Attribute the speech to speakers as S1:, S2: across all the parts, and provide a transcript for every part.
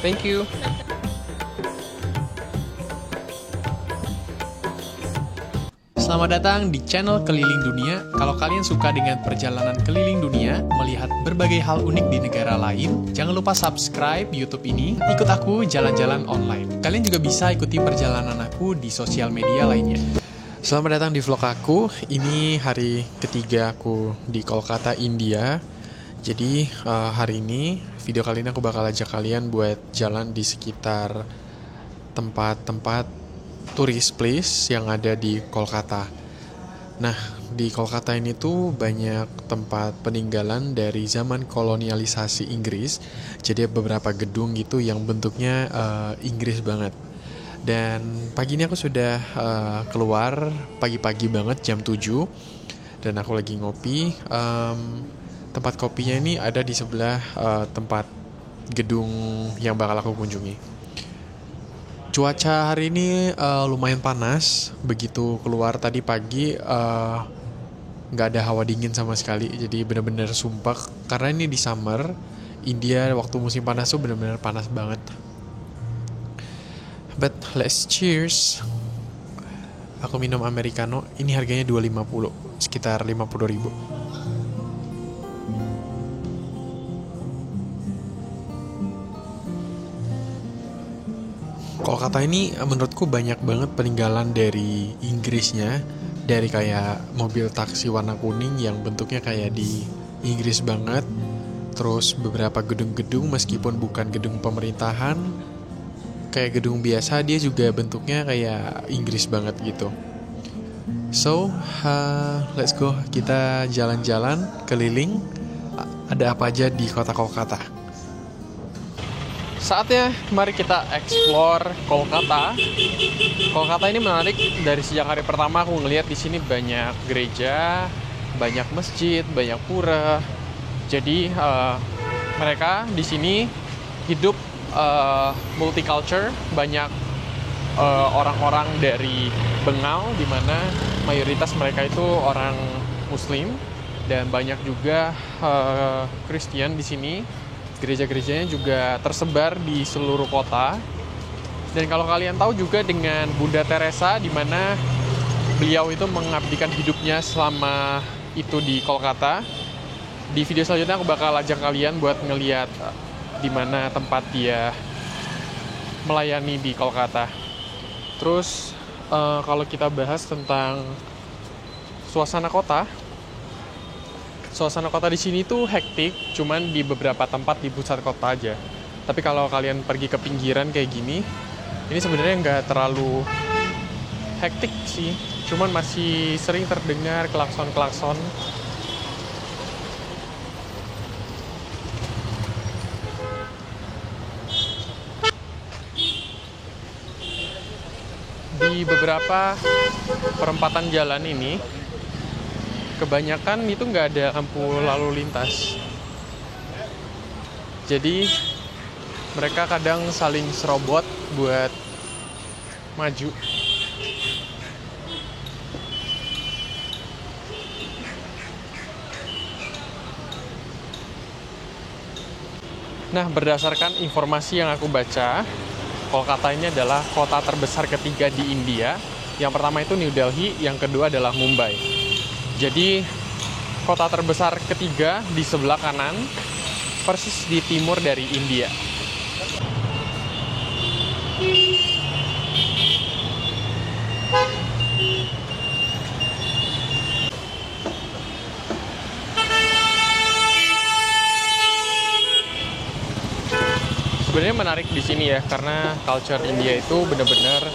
S1: Thank you. Selamat datang di channel Keliling Dunia. Kalau kalian suka dengan perjalanan keliling dunia, melihat berbagai hal unik di negara lain, jangan lupa subscribe YouTube ini. Ikut aku jalan-jalan online. Kalian juga bisa ikuti perjalanan aku di sosial media lainnya. Selamat datang di vlog aku. Ini hari ketiga aku di Kolkata, India. Jadi hari ini, video kali ini aku bakal ajak kalian buat jalan di sekitar tempat-tempat tourist place yang ada di Kolkata. Nah, di Kolkata ini tuh banyak tempat peninggalan dari zaman kolonialisasi Inggris. Jadi beberapa gedung gitu yang bentuknya Inggris banget. Dan pagi ini aku sudah keluar pagi-pagi banget jam 7. Dan aku lagi ngopi. Tempat kopinya ini ada di sebelah tempat gedung yang bakal aku kunjungi. Cuaca hari ini lumayan panas. Begitu keluar tadi pagi nggak ada hawa dingin sama sekali. Jadi benar-benar sumpek. Karena ini di summer, India waktu musim panas tuh benar-benar panas banget. But let's cheers. Aku minum americano. Ini harganya 2,50, sekitar 50.000. Kolkata ini menurutku banyak banget peninggalan dari Inggrisnya. Dari kayak mobil taksi warna kuning yang bentuknya kayak di Inggris banget. Terus beberapa gedung-gedung meskipun bukan gedung pemerintahan, kayak gedung biasa, dia juga bentuknya kayak Inggris banget gitu. So, let's go. Kita jalan-jalan keliling. Ada apa aja di kota Kolkata. Saatnya mari kita explore Kolkata. Kolkata ini menarik. Dari sejak hari pertama aku ngelihat di sini banyak gereja, banyak masjid, banyak pura. Jadi mereka di sini hidup multicultural. Banyak orang-orang dari Bengal, di mana mayoritas mereka itu orang Muslim, dan banyak juga Kristen di sini. Gereja-gerejanya juga tersebar di seluruh kota. Dan kalau kalian tahu juga dengan Bunda Teresa, di mana beliau itu mengabdikan hidupnya selama itu di Kolkata. Di video selanjutnya aku bakal ajak kalian buat ngeliat di mana tempat dia melayani di Kolkata. Terus kalau kita bahas tentang suasana kota di sini tuh hektik, cuman di beberapa tempat di pusat kota aja. Tapi kalau kalian pergi ke pinggiran kayak gini, ini sebenarnya nggak terlalu hektik sih, cuman masih sering terdengar klakson-klakson. Di beberapa perempatan jalan ini, kebanyakan itu nggak ada lampu lalu lintas. Jadi mereka kadang saling serobot buat maju. Nah, berdasarkan informasi yang aku baca, Kolkata ini adalah kota terbesar ketiga di India. Yang pertama itu New Delhi, yang kedua adalah Mumbai. Jadi kota terbesar ketiga di sebelah kanan, persis di timur dari India. Sebenarnya menarik di sini ya, karena culture India itu benar-benar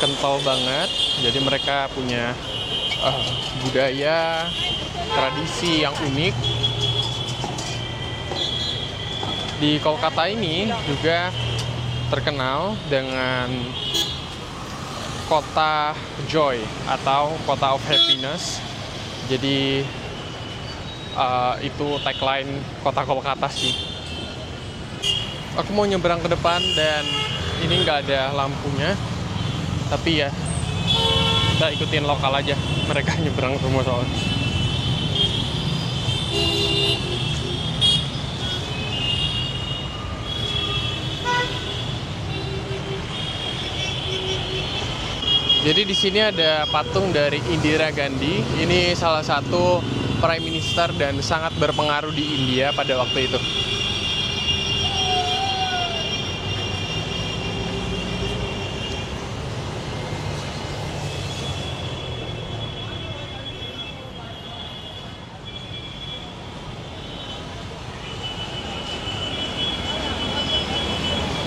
S1: kental banget. Jadi mereka punya budaya, tradisi yang unik. Di Kolkata ini juga terkenal dengan kota joy atau kota of happiness. Jadi itu tagline kota Kolkata sih. Aku mau nyebrang ke depan dan ini nggak ada lampunya, tapi ya kita ikutin lokal aja, mereka nyebrang semua soalnya. Jadi di sini ada patung dari Indira Gandhi. Ini salah satu prime minister dan sangat berpengaruh di India pada waktu itu.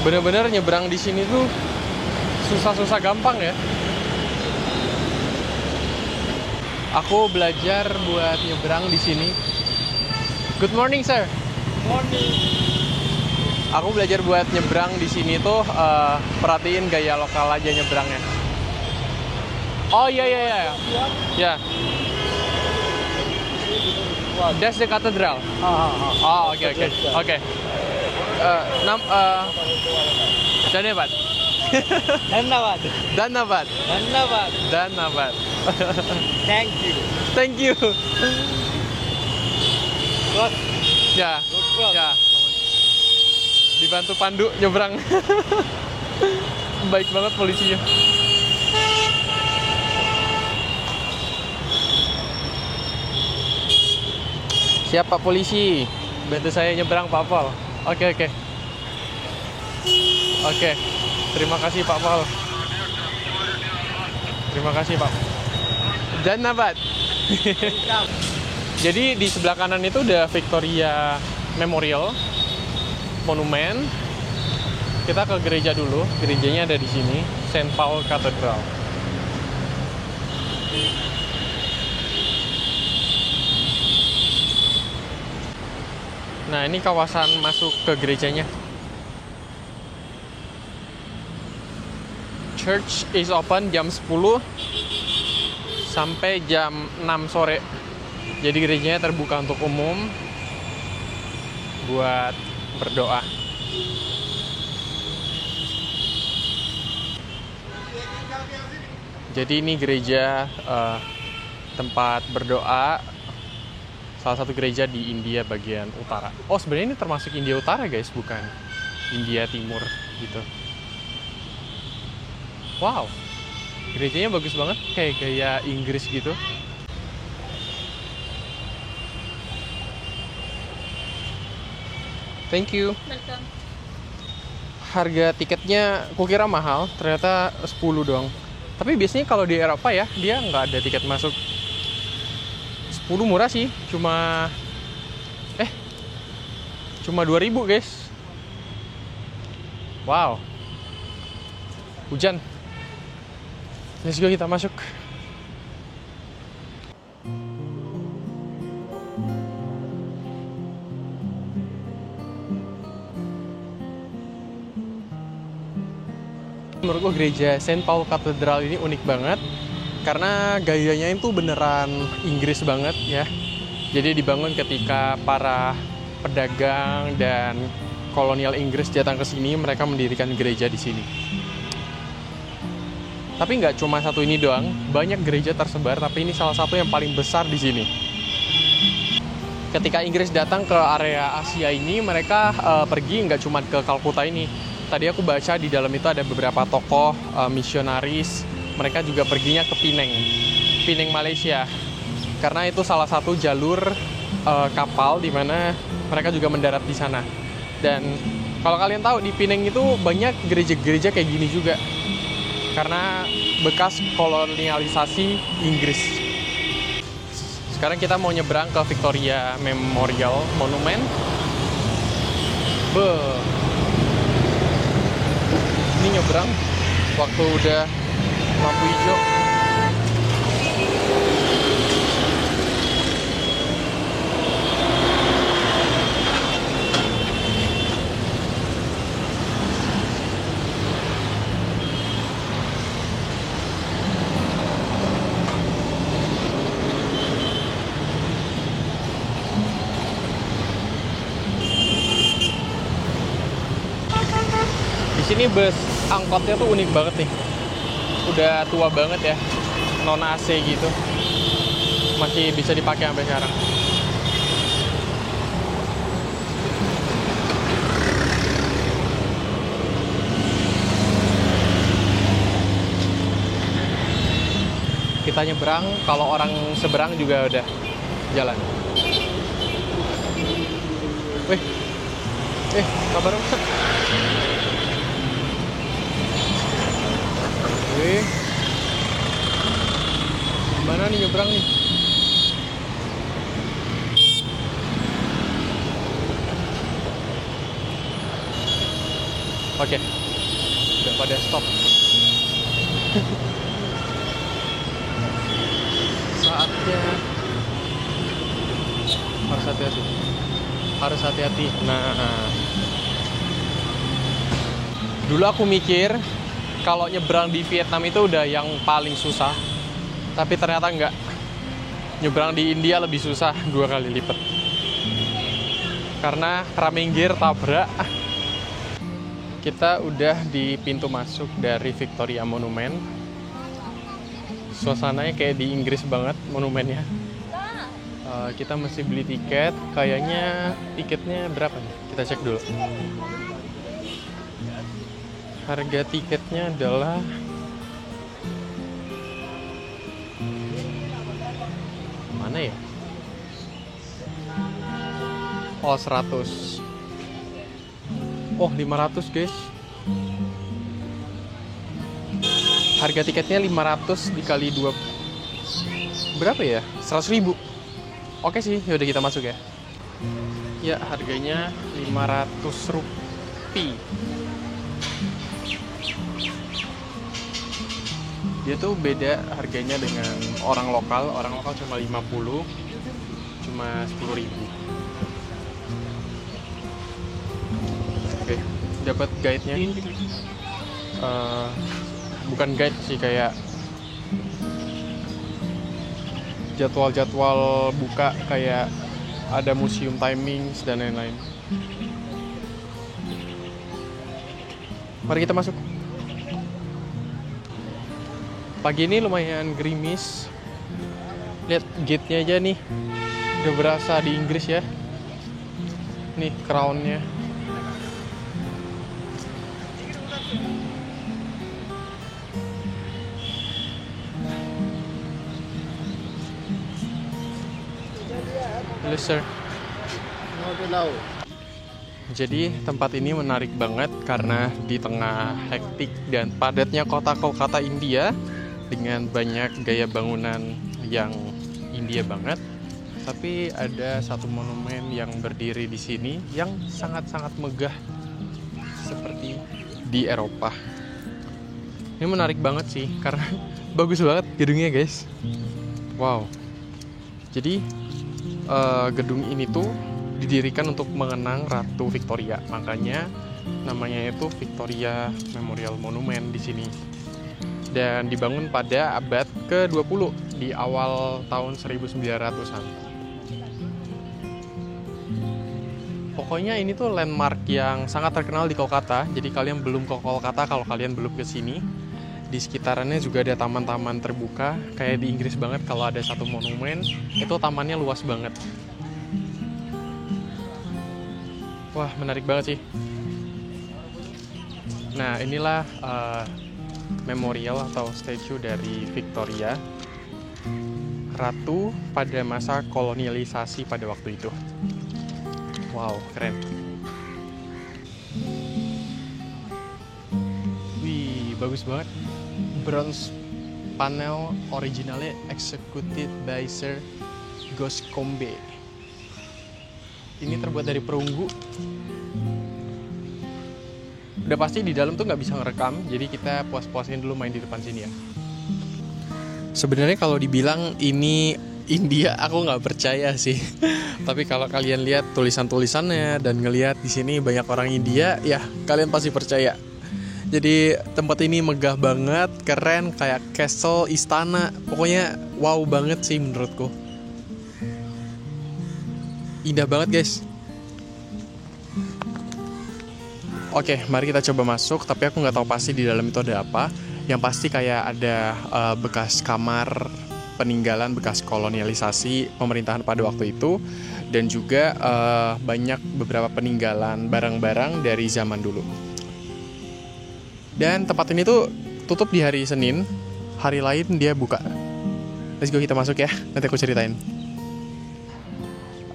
S1: Bener-bener nyebrang di sini tuh susah-susah gampang ya. Aku belajar buat nyebrang di sini. Good morning, sir.
S2: Morning.
S1: Aku belajar buat nyebrang di sini tuh perhatiin gaya lokal aja nyebrangnya. Oh iya iya iya. Ya. That's the cathedral. Oh oke oke oke. Dhanyavad.
S2: Dhanyavad.
S1: Dhanyavad.
S2: Dhanyavad.
S1: Dhanyavad.
S2: Thank you.
S1: Thank you.
S2: Good.
S1: Ya.
S2: Good.
S1: Ya. Dibantu pandu nyebrang. Baik banget polisinya. Siap Pak Polisi, bantu saya nyebrang Pak Pol. Oke oke. Oke, terima kasih Pak Pol. Terima kasih Pak. Dhanyavad. Jadi di sebelah kanan itu udah Victoria Memorial, monumen. Kita ke gereja dulu. Gerejanya ada di sini, Saint Paul Cathedral. Nah, ini kawasan masuk ke gerejanya. Church is open jam 10 sampai jam 6 sore. Jadi gerejanya terbuka untuk umum buat berdoa. Jadi ini gereja tempat berdoa, salah satu gereja di India bagian utara. Oh sebenarnya ini termasuk India Utara guys, bukan India Timur gitu. Wow, gerejanya bagus banget, kayak gaya Inggris gitu. Thank you.
S3: Welcome.
S1: Harga tiketnya kukira mahal, ternyata 10 doang. Tapi biasanya kalau di Eropa ya, dia nggak ada tiket masuk. 10 murah sih, cuma 2.000 guys. Wow. Hujan. Let's go, kita masuk. Menurutku gereja Saint Paul Cathedral ini unik banget karena gayanya itu beneran Inggris banget ya. Jadi dibangun ketika para pedagang dan kolonial Inggris datang ke sini, mereka mendirikan gereja di sini. Tapi nggak cuma satu ini doang, banyak gereja tersebar, tapi ini salah satu yang paling besar di sini. Ketika Inggris datang ke area Asia ini, mereka pergi nggak cuma ke Kalkuta ini. Tadi aku baca di dalam itu ada beberapa tokoh misionaris, mereka juga perginya ke Penang, Malaysia. Karena itu salah satu jalur kapal di mana mereka juga mendarat di sana. Dan kalau kalian tahu di Penang itu banyak gereja-gereja kayak gini juga. Karena bekas kolonialisasi Inggris. Sekarang kita mau nyebrang ke Victoria Memorial Monument. Ini nyebrang waktu udah lampu hijau. Di sini bus angkotnya tuh unik banget nih. Udah tua banget ya, non AC gitu. Masih bisa dipakai sampai sekarang. Kita nyebrang, kalau orang seberang juga udah jalan. Wih, kabar apa? Wih, gimana nih nyebrang nih? Oke, udah pada stop. Saatnya harus hati-hati. Nah, dulu aku mikir kalau nyebrang di Vietnam itu udah yang paling susah, tapi ternyata enggak. Nyebrang di India lebih susah 2 kali lipat karena raminggir tabrak. Kita udah di pintu masuk dari Victoria Monument. Suasananya kayak di Inggris banget monumennya. Kita mesti beli tiket. Kayaknya tiketnya berapa nih? Kita cek dulu. Harga tiketnya adalah mana ya? Oh, 100. Oh, 500 guys. Harga tiketnya 500 dikali 2. Berapa ya? 100.000. Oke sih, yaudah kita masuk ya. Ya, harganya 500 rupiah. Dia tuh beda harganya dengan orang lokal. Orang lokal cuma 50, cuma 10.000. Oke, dapat guide-nya. Bukan guide sih, kayak jadwal-jadwal buka, kayak ada museum timings dan lain-lain. Mari kita masuk. Pagi ini lumayan gerimis. Lihat gate-nya aja nih, udah berasa di Inggris ya. Nih crown-nya. Halo sir. Jadi tempat ini menarik banget karena di tengah hektik dan padatnya kota Kolkata India dengan banyak gaya bangunan yang India banget, tapi ada satu monumen yang berdiri di sini yang sangat-sangat megah seperti di Eropa. Ini menarik banget sih karena bagus banget gedungnya guys. Wow. Jadi gedung ini tuh didirikan untuk mengenang Ratu Victoria, makanya namanya itu Victoria Memorial Monument di sini. Dan dibangun pada abad ke-20 di awal tahun 1900-an. Pokoknya ini tuh landmark yang sangat terkenal di Kolkata. Jadi kalian belum ke Kolkata kalau kalian belum ke sini. Di sekitarannya juga ada taman-taman terbuka, kayak di Inggris banget. Kalau ada satu monumen, itu tamannya luas banget. Wah, menarik banget sih. Nah, inilah memorial atau statue dari Victoria, ratu pada masa kolonialisasi pada waktu itu. Wow, keren. Wih, bagus banget. Bronze panel originalnya executed by Sir Goscombe. Ini terbuat dari perunggu. Udah pasti di dalam tuh nggak bisa ngerekam, jadi kita puas-puasin dulu main di depan sini ya. Sebenarnya kalau dibilang ini India, aku nggak percaya sih. Tapi kalau kalian lihat tulisan-tulisannya dan ngelihat di sini banyak orang India, ya kalian pasti percaya. Jadi tempat ini megah banget, keren, kayak castle, istana. Pokoknya wow banget sih menurutku. Indah banget guys. Oke, mari kita coba masuk. Tapi aku nggak tahu pasti di dalam itu ada apa. Yang pasti kayak ada bekas kamar peninggalan, bekas kolonialisasi pemerintahan pada waktu itu. Dan juga banyak beberapa peninggalan barang-barang dari zaman dulu. Dan tempat ini tuh tutup di hari Senin, hari lain dia buka. Let's go, kita masuk ya. Nanti aku ceritain.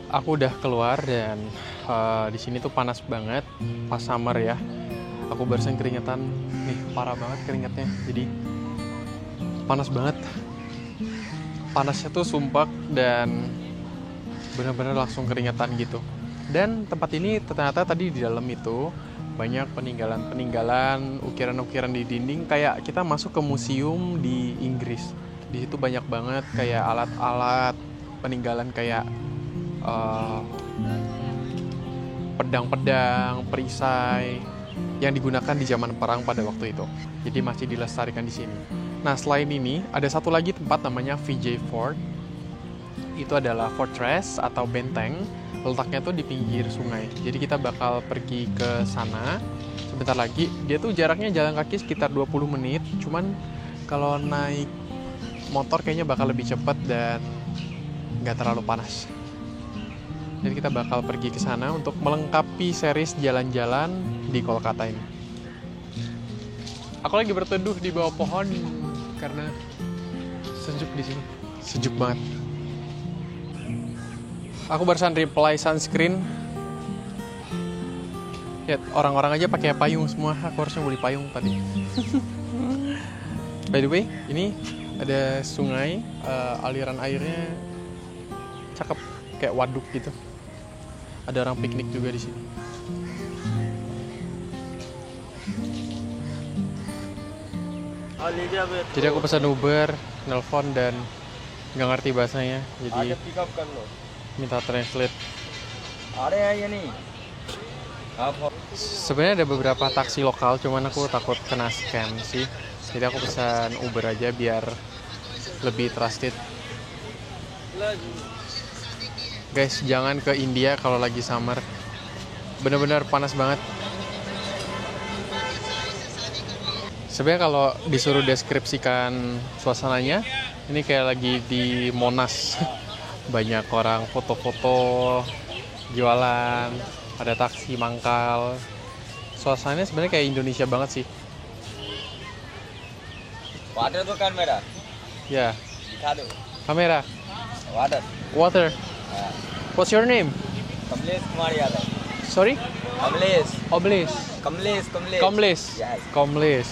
S1: Aku udah keluar dan di sini tuh panas banget pas summer ya. Aku barusan keringetan, nih parah banget keringetnya. Jadi panas banget. Panasnya tuh sumpek dan benar-benar langsung keringetan gitu. Dan tempat ini ternyata tadi di dalam itu banyak peninggalan-peninggalan, ukiran-ukiran di dinding, kayak kita masuk ke museum di Inggris. Di situ banyak banget kayak alat-alat peninggalan kayak pedang-pedang, perisai yang digunakan di zaman perang pada waktu itu. Jadi masih dilestarikan di sini. Nah, selain ini ada satu lagi tempat namanya VJ Fort. Itu adalah fortress atau benteng. Letaknya tuh di pinggir sungai. Jadi kita bakal pergi ke sana sebentar lagi. Dia tuh jaraknya jalan kaki sekitar 20 menit. Cuman kalau naik motor kayaknya bakal lebih cepat dan nggak terlalu panas. Jadi kita bakal pergi ke sana untuk melengkapi series jalan-jalan di Kolkata ini. Aku lagi berteduh di bawah pohon karena sejuk di sini. Sejuk banget. Aku barusan reply sunscreen. Lihat, orang-orang aja pakai payung semua. Aku harusnya beli payung tadi. By the way, ini ada sungai, aliran airnya cakep, kayak waduk gitu. Ada orang piknik juga di sini. Jadi aku pesan Uber, nelpon dan nggak ngerti bahasanya, jadi minta translate. Sebenarnya ada beberapa taksi lokal, cuman aku takut kena scam sih. Jadi aku pesan Uber aja biar lebih trusted. Guys, jangan ke India kalau lagi summer. Bener-bener panas banget. Sebenarnya kalau disuruh deskripsikan suasananya, ini kayak lagi di Monas. Banyak orang foto-foto, jualan, ada taksi mangkal. Suasananya sebenarnya kayak Indonesia banget sih.
S2: Water to camera.
S1: Ya.
S2: Dikhado.
S1: Kamera.
S2: Water.
S1: Water. What's your name?
S2: Kamlesh Kumar Yadav.
S1: Sorry?
S2: Kamlesh.
S1: Oblis. Komles.
S2: Yes.
S1: Komles.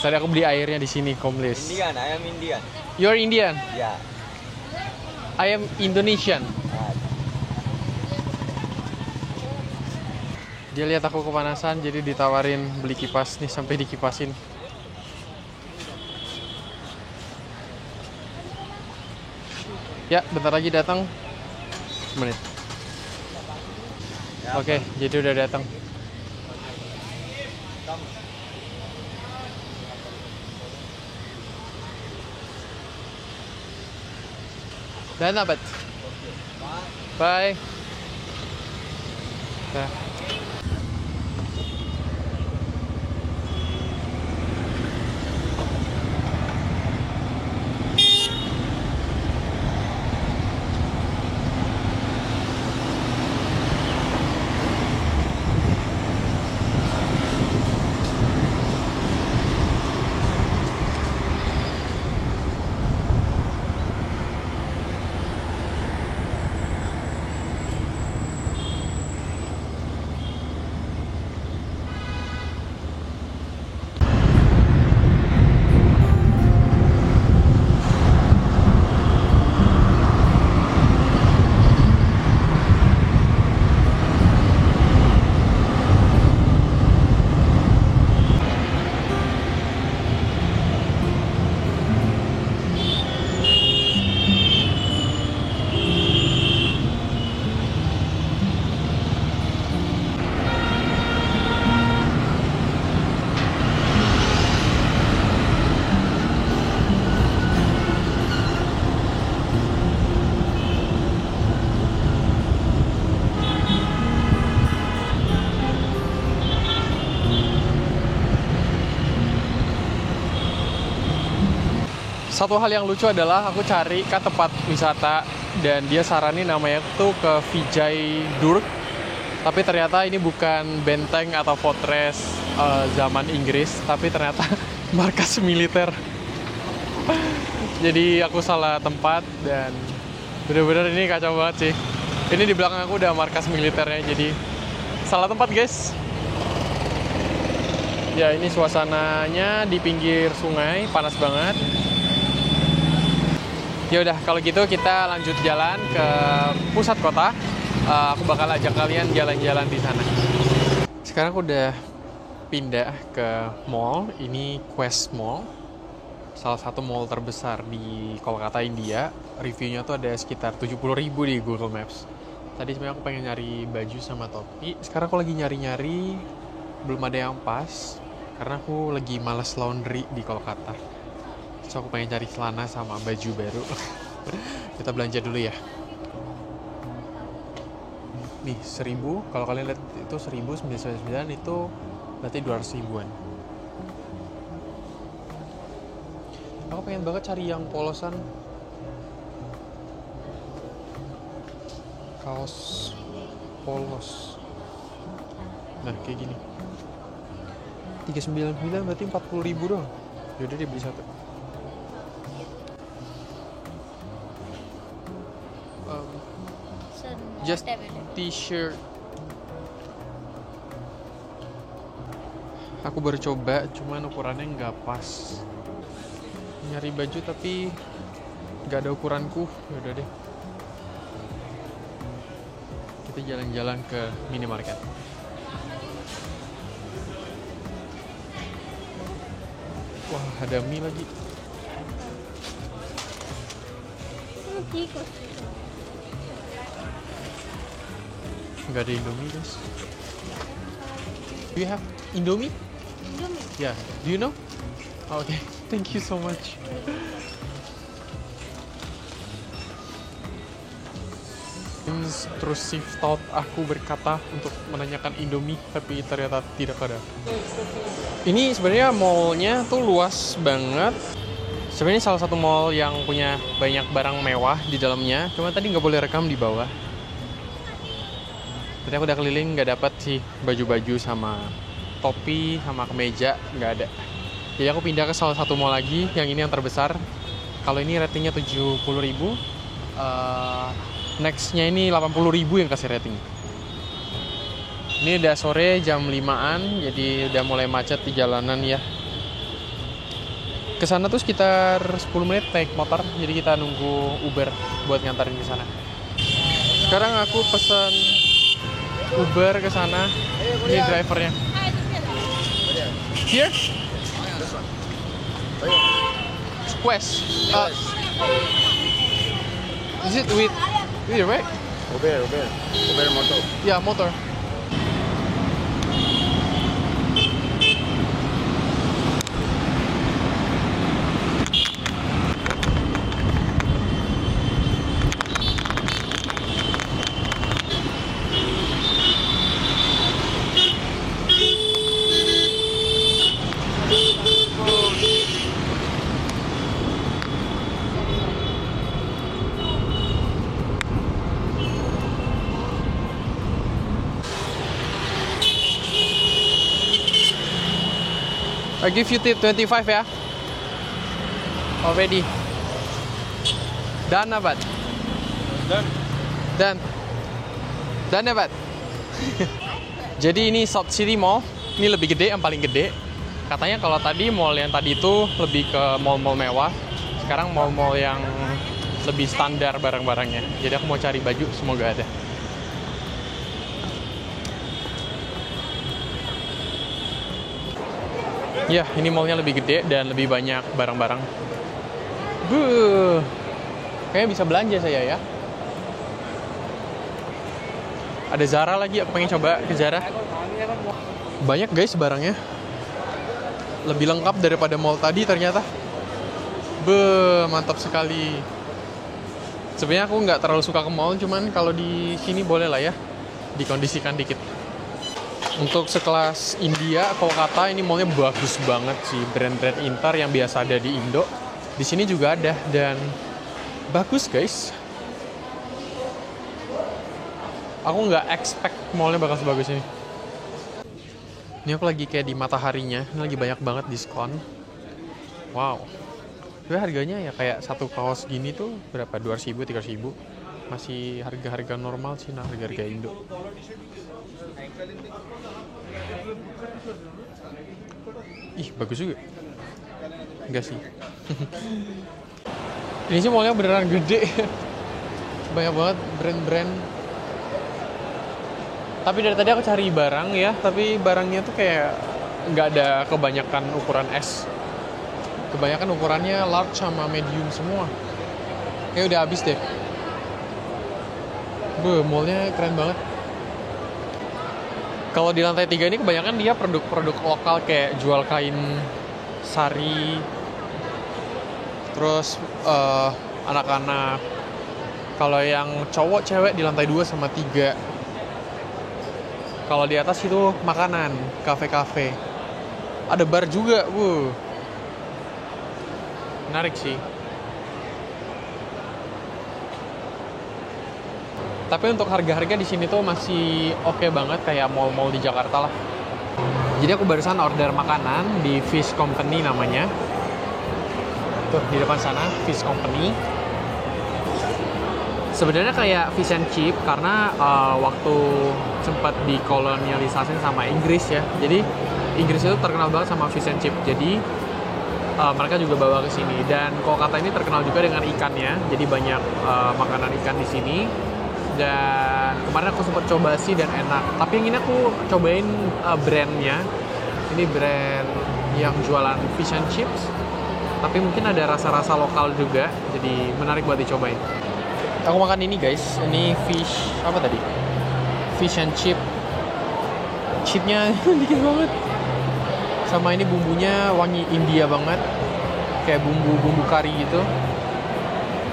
S1: Tadi aku beli airnya di sini, Komles.
S2: Indian. I am Indian.
S1: You're Indian.
S2: Yeah.
S1: I am Indonesian. Dia lihat aku kepanasan, jadi ditawarin beli kipas nih, sampai dikipasin. Ya, bentar lagi datang. Menit. Oke, jadi udah datang. Dan abad. Bye. Dah. Satu hal yang lucu adalah aku cari ke tempat wisata dan dia saranin namanya tuh ke Vijay Durg. Tapi ternyata ini bukan benteng atau fortress zaman Inggris, tapi ternyata markas militer. jadi aku salah tempat dan bener-bener ini kacau banget sih. Ini di belakang aku udah markas militernya, jadi salah tempat guys. Ya ini suasananya di pinggir sungai, panas banget. Ya udah kalau gitu kita lanjut jalan ke pusat kota. Aku bakal ajak kalian jalan-jalan di sana. Sekarang aku udah pindah ke mall. Ini Quest Mall, salah satu mall terbesar di Kolkata, India. Reviewnya tuh ada sekitar 70.000 di Google Maps. Tadi sebenarnya aku pengen nyari baju sama topi. Sekarang aku lagi nyari-nyari, belum ada yang pas karena aku lagi malas laundry di Kolkata. So aku pengen cari celana sama baju baru. Kita belanja dulu ya. Nih 1.000, kalau kalian lihat itu 1.999, itu berarti 200 ribuan. Aku pengen banget cari yang polosan, kaos polos. Nah kayak gini 399 berarti 40 ribu doang. Yaudah dia beli satu. Just t-shirt. Aku baru coba, cuman ukurannya nggak pas. Nyari baju tapi nggak ada ukuranku. Yaudah deh, kita jalan-jalan ke minimarket. Wah, ada mie lagi. Nggak ada Indomie guys. Do you have Indomie?
S3: Indomie.
S1: Yeah. Do you know? Oh, okay. Thank you so much. Intrusif thought aku berkata untuk menanyakan Indomie, tapi ternyata tidak ada. Ini sebenarnya mallnya tuh luas banget. Sebenarnya salah satu mall yang punya banyak barang mewah di dalamnya. Cuma tadi nggak boleh rekam di bawah. Tadi aku udah keliling nggak dapat sih baju-baju sama topi sama kemeja, nggak ada. Jadi aku pindah ke salah satu mall lagi, yang ini yang terbesar. Kalau ini ratingnya 70.000, nextnya ini 80.000 yang kasih rating. Ini udah sore jam 5-an, jadi udah mulai macet di jalanan ya. Kesana tuh sekitar 10 menit naik motor, jadi kita nunggu Uber buat ngantarin ke sana. Sekarang aku pesan Uber ke sana. Ini drivernya. Here? Quest. Is it with right?
S2: Uber motor.
S1: Yeah, motor. I give you tip 25 ya. Already. Done apa? Done apa? Jadi ini South City Mall. Ini lebih gede, yang paling gede. Katanya kalau tadi mall yang tadi itu lebih ke mall-mall mewah. Sekarang mall-mall yang lebih standar barang-barangnya. Jadi aku mau cari baju, semoga ada. Ya, ini mallnya lebih gede dan lebih banyak barang-barang. Kayaknya bisa belanja saya ya. Ada Zara lagi, aku pengen coba ke Zara. Banyak guys barangnya. Lebih lengkap daripada mall tadi ternyata. Mantap sekali. Sebenarnya aku nggak terlalu suka ke mall, cuman kalau di sini boleh lah ya, dikondisikan dikit. Untuk sekelas India, Kolkata, ini mallnya bagus banget sih. Brand-brand Inter yang biasa ada di Indo, di sini juga ada dan bagus guys. Aku nggak expect mallnya bakal sebagus ini. Ini aku lagi kayak di mataharinya. Ini lagi banyak banget diskon. Wow. Tapi harganya ya kayak satu kaos gini tuh berapa? 200.000, 300.000. Masih harga-harga normal sih, nah harga-harga Indo. Ih, bagus juga. Enggak sih. Ini sih mallnya beneran gede. Banyak banget brand-brand. Tapi dari tadi aku cari barang ya, tapi barangnya tuh kayak nggak ada kebanyakan ukuran S. Kebanyakan ukurannya large sama medium semua. Kayak udah habis deh. Mallnya keren banget. Kalau di lantai 3 ini kebanyakan dia produk-produk lokal kayak jual kain sari. Terus anak-anak. Kalau yang cowok cewek di lantai 2 sama 3. Kalau di atas itu makanan, kafe-kafe. Ada bar juga, menarik sih. Tapi untuk harga-harga di sini tuh masih oke banget kayak mall-mall di Jakarta lah. Jadi aku barusan order makanan di Fish Company namanya. Tuh di depan sana Fish Company. Sebenarnya kayak fish and chip karena waktu sempat dikolonialisasi sama Inggris ya. Jadi Inggris itu terkenal banget sama fish and chip. Jadi mereka juga bawa ke sini. Dan Kolkata ini terkenal juga dengan ikannya. Jadi banyak makanan ikan di sini. Dan kemarin aku sempat coba sih dan enak. Tapi yang ini aku cobain brandnya. Ini brand yang jualan fish and chips. Tapi mungkin ada rasa-rasa lokal juga. Jadi menarik buat dicobain. Aku makan ini guys, ini fish, apa tadi? Fish and chip. Chipnya dikit banget. Sama ini bumbunya wangi India banget. Kayak bumbu kari gitu.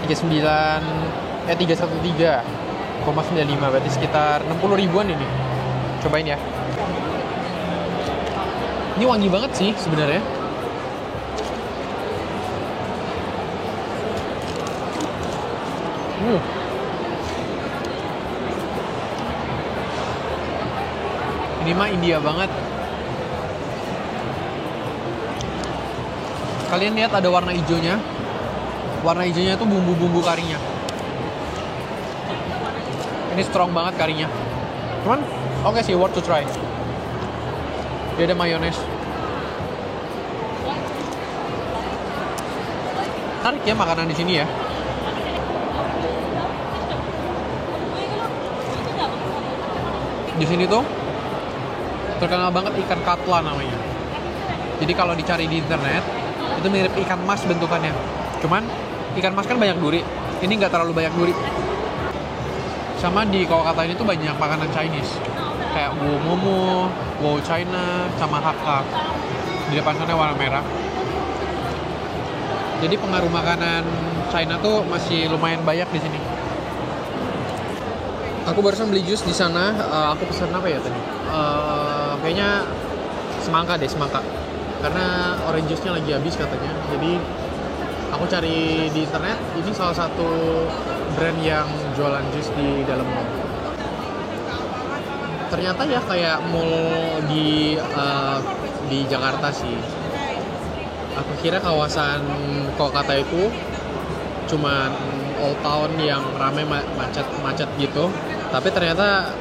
S1: 313,95 berarti sekitar 60 ribuan ini. Cobain ya. Ini wangi banget sih sebenarnya. Ini mah India banget. Kalian lihat ada warna hijaunya. Warna hijaunya tuh bumbu-bumbu karinya. Ini strong banget karinya. Cuman oke sih, worth to try. Dia ada mayones. Tarik ya makanan di sini ya. Di sini tuh terkenal banget ikan katla namanya. Jadi kalau dicari di internet itu mirip ikan mas bentukannya. Cuman ikan mas kan banyak duri. Ini nggak terlalu banyak duri. Sama di Kolkata ini tuh banyak makanan Chinese. Kayak Wo Momo, Wo China, sama Hakka. Di depan sana warna merah. Jadi pengaruh makanan China tuh masih lumayan banyak di sini. Aku barusan beli jus di sana. Aku pesan apa ya tadi? Kayaknya semangka deh, semangka. Karena orange juice-nya lagi habis katanya. Jadi aku cari di internet. Ini salah satu brand yang jualan jus di dalam mall. Ternyata ya kayak mall di Jakarta sih. Aku kira kawasan Kolkata itu cuman old town yang ramai macet gitu. Tapi ternyata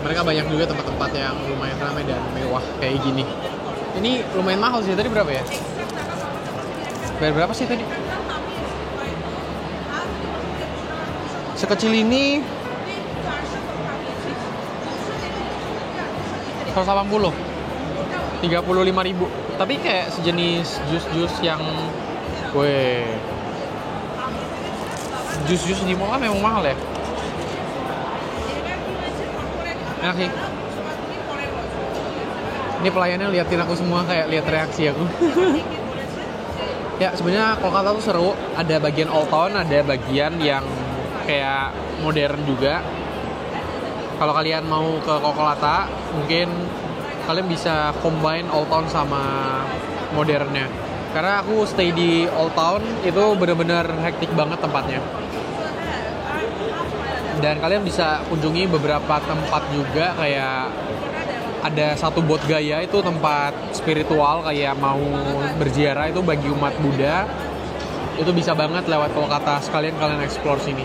S1: mereka banyak juga tempat-tempat yang lumayan ramai dan mewah kayak gini. Ini lumayan mahal sih. Tadi berapa ya? Bayar berapa sih tadi? Sekecil ini 180, 35.000. Tapi kayak sejenis jus-jus yang jus-jus di mall kan memang mahal ya. Enak sih. Ini pelayannya liatin aku semua, kayak lihat reaksi aku. Ya sebenarnya Kolkata tuh seru. Ada bagian old town, ada bagian yang kayak modern juga. Kalau kalian mau ke Kolkata, mungkin kalian bisa combine old town sama modernnya. Karena aku stay di old town itu bener-bener hektik banget tempatnya. Dan kalian bisa kunjungi beberapa tempat juga, kayak ada satu Bodh Gaya, itu tempat spiritual kayak mau berziarah itu bagi umat Buddha. itu bisa banget lewat Kolkata, sekalian kalian explore sini.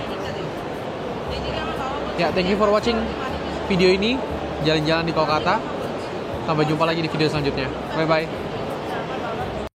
S1: Ya, thank you for watching video ini, jalan-jalan di Kolkata. Sampai jumpa lagi di video selanjutnya. Bye-bye.